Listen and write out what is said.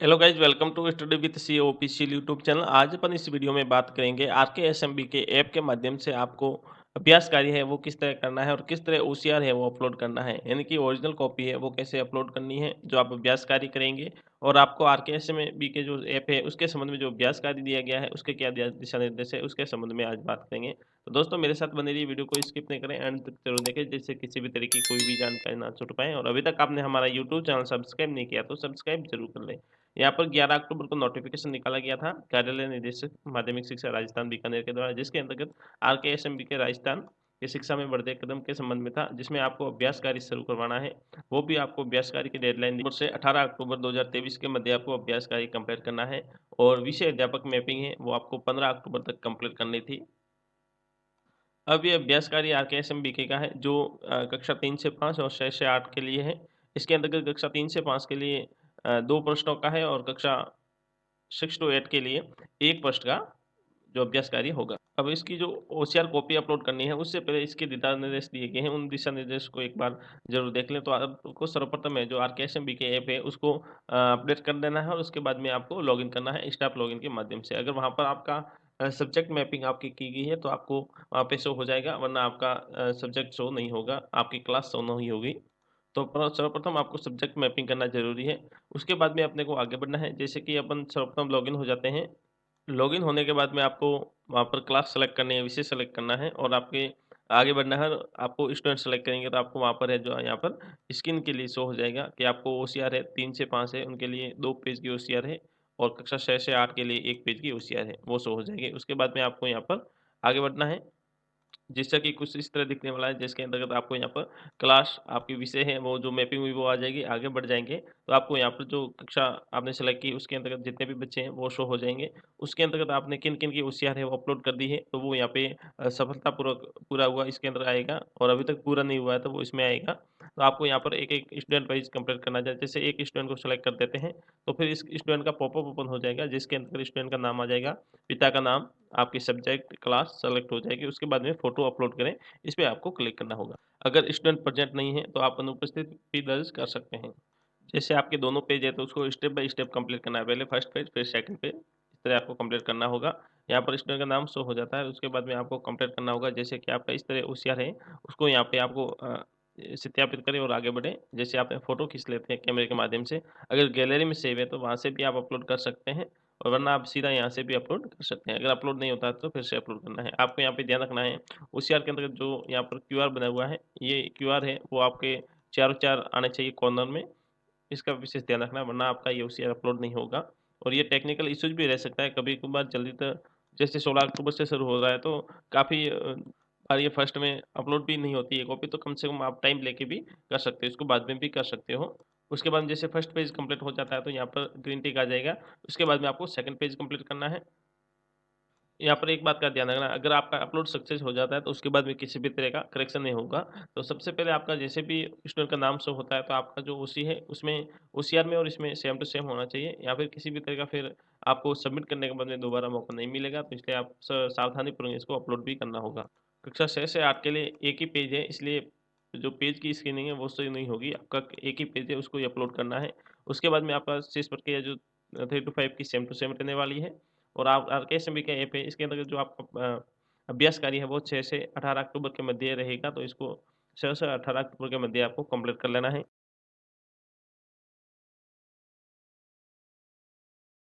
Hello guys, welcome to study with C official YouTube channel. आज अपन इस video में बात करेंगे आरकेएसएमबी के ऐप के माध्यम से आपको अभ्यास कार्य है वो किस तरह करना है और किस तरह ओसीआर है वो अपलोड करना है, यानी कि ओरिजिनल कॉपी है वो कैसे अपलोड करनी है जो आप अभ्यास कार्य करेंगे। और आपको आरकेएसएमबी के जो ऐप है उसके संबंध में जो अभ्यास कार्य दिया गया है उसके क्या दिशा निर्देश है उसके संबंध में आज बात करेंगे। तो दोस्तों मेरे साथ बने रहिए, वीडियो को स्किप नहीं करें, एंड तक जरूर देखें जिससे किसी भी तरह की कोई भी जानकारी ना छूट पाए। और अभी तक आपने हमारा यूट्यूब चैनल सब्सक्राइब नहीं किया तो सब्सक्राइब जरूर कर लें। यहाँ पर 11 अक्टूबर को नोटिफिकेशन निकाला गया था कार्यालय निदेशक माध्यमिक शिक्षा राजस्थान बीकानेर के द्वारा, जिसके अंतर्गत आरकेएसएमबी के राजस्थान की शिक्षा में बढ़ते कदम के संबंध में था, जिसमें आपको अभ्यास कार्य शुरू करवाना है। वो भी आपको अभ्यास कार्य की डेडलाइन से 18 अक्टूबर 2023 के मध्य आपको अभ्यास कार्य कंप्लीट करना है। और विषय अध्यापक मैपिंग है वो आपको 15 अक्टूबर तक कंप्लीट करनी थी। अब ये अभ्यास कार्य आरकेएसएम बीके का है जो कक्षा 3 से 5 और 6 से 8 के लिए है। इसके अंतर्गत कक्षा 3 से 5 के लिए 2 प्रश्नों का है और कक्षा 6 टू 8 के लिए 1 प्रश्न का जो अभ्यास कार्य होगा। अब इसकी जो ओसीआर कॉपी अपलोड करनी है उससे पहले इसके दिशा निर्देश दिए गए हैं, उन दिशा निर्देश को एक बार ज़रूर देख लें। तो आपको सर्वप्रथम है जो आरकेएसएम बीके ऐप है उसको अपडेट कर देना है और उसके बाद में आपको लॉगिन करना है स्टाफ लॉगिन के माध्यम से। अगर वहाँ पर आपका सब्जेक्ट मैपिंग आपकी की गई है तो आपको वहाँ पे शो हो जाएगा, वरना आपका सब्जेक्ट शो नहीं होगा, आपकी क्लास शो नहीं होगी। तो सर्वप्रथम आपको सब्जेक्ट मैपिंग करना ज़रूरी है। उसके बाद में अपने को आगे बढ़ना है, जैसे कि अपन सर्वप्रथम लॉगिन हो जाते हैं। लॉगिन होने के बाद में आपको वहाँ पर क्लास सेलेक्ट करनी है, विषय सेलेक्ट करना है और आपके आगे बढ़ना है। आपको स्टूडेंट सेलेक्ट करेंगे तो आपको वहाँ पर है जो यहाँ पर स्क्रीन के लिए शो हो जाएगा कि आपको ओसीआर है 3 से 5 है उनके लिए 2 पेज की ओसीआर है और कक्षा 6 से 8 के लिए 1 पेज की ओसीआर है, वो शो हो जाएगी। उसके बाद में आपको यहाँ पर आगे बढ़ना है, जिससे कि कुछ इस तरह दिखने वाला है, जिसके अंतर्गत आपको यहाँ पर क्लास आपकी विषय है वो जो मैपिंग हुई वो आ जाएगी। आगे बढ़ जाएंगे तो आपको यहाँ पर जो कक्षा आपने सेलेक्ट की उसके अंतर्गत जितने भी बच्चे हैं वो शो हो जाएंगे। उसके अंतर्गत आपने किन किन की ओसीआर है वो अपलोड कर दी है तो वो यहाँ पे सफलतापूर्वक पूरा हुआ इसके अंदर आएगा, और अभी तक पूरा नहीं हुआ है तो वो इसमें आएगा। तो आपको यहाँ पर एक एक स्टूडेंट वाइज कंप्लीट करना चाहिए। जैसे एक स्टूडेंट को सेलेक्ट कर देते हैं तो फिर इस स्टूडेंट का पॉपअप ओपन हो जाएगा, जिसके अंतर्गत स्टूडेंट का नाम आ जाएगा, पिता का नाम, आपकी सब्जेक्ट क्लास सेलेक्ट हो जाएगी। उसके बाद में फ़ोटो अपलोड करें, इस पे आपको क्लिक करना होगा। अगर स्टूडेंट प्रेजेंट नहीं है तो आप अनुपस्थित भी दर्ज कर सकते हैं। जैसे आपके दोनों पेज है तो उसको स्टेप बाय स्टेप कंप्लीट करना है, पहले फर्स्ट पेज फिर सेकंड पेज, इस तरह आपको कंप्लीट करना होगा। यहाँ पर स्टूडेंट का नाम शो हो जाता है, उसके बाद में आपको कंप्लीट करना होगा। जैसे कि आपका इस तरह होशियार है उसको यहाँ पे आपको सत्यापित करें और आगे बढ़ें। जैसे आप फोटो खींच लेते हैं कैमरे के माध्यम से, अगर गैलरी में सेव है तो वहाँ से भी आप अपलोड कर सकते हैं, और वरना आप सीधा यहाँ से भी अपलोड कर सकते हैं। अगर अपलोड नहीं होता है तो फिर से अपलोड करना है। आपको यहाँ पे ध्यान रखना है होशियार के अंतर्गत जो यहाँ पर क्यूआर बना हुआ है, ये क्यूआर है वो आपके चारों चार आने चाहिए कॉर्नर में, इसका विशेष ध्यान रखना, वरना आपका ये ओसीआर अपलोड नहीं होगा। और ये टेक्निकल इश्यूज भी रह सकता है कभी कभार जल्दी, तो जैसे 16 अक्टूबर से शुरू हो रहा है तो काफ़ी बार ये फर्स्ट में अपलोड भी नहीं होती है कॉपी, तो कम से कम आप टाइम लेके भी कर सकते हो, इसको बाद में भी कर सकते हो। उसके बाद जैसे फर्स्ट पेज कंप्लीट हो जाता है तो यहाँ पर ग्रीन टिक आ जाएगा। उसके बाद में आपको सेकंड पेज कंप्लीट करना है। यहाँ पर एक बात का ध्यान रखना, अगर आपका अपलोड सक्सेस हो जाता है तो उसके बाद में किसी भी तरह का करेक्शन नहीं होगा। तो सबसे पहले आपका जैसे भी स्टूडेंट का नाम शो होता है तो आपका जो ओसी है उसमें ओसीआर में और इसमें सेम टू सेम होना चाहिए, या फिर किसी भी तरह का फिर आपको सबमिट करने के बाद में दोबारा मौका नहीं मिलेगा। तो इसलिए आप सावधानीपूर्वक इसको अपलोड भी करना होगा। कक्षा 6 से 8 के लिए एक ही पेज है, इसलिए जो पेज की स्क्रीनिंग है वो सही नहीं होगी, आपका एक ही पेज है उसको ही अपलोड करना है। उसके बाद में आपका शेष प्रक्रिया जो 3 to 5 की सेम टू सेम रहने वाली है। और आप आरकेएसएमबी का ऐप है, इसके अंतर्गत जो आपका अभ्यास कार्य है वो 6 से 18 अक्टूबर के मध्य रहेगा, तो इसको 6 से 18 अक्टूबर के मध्य आपको कंप्लीट कर लेना है।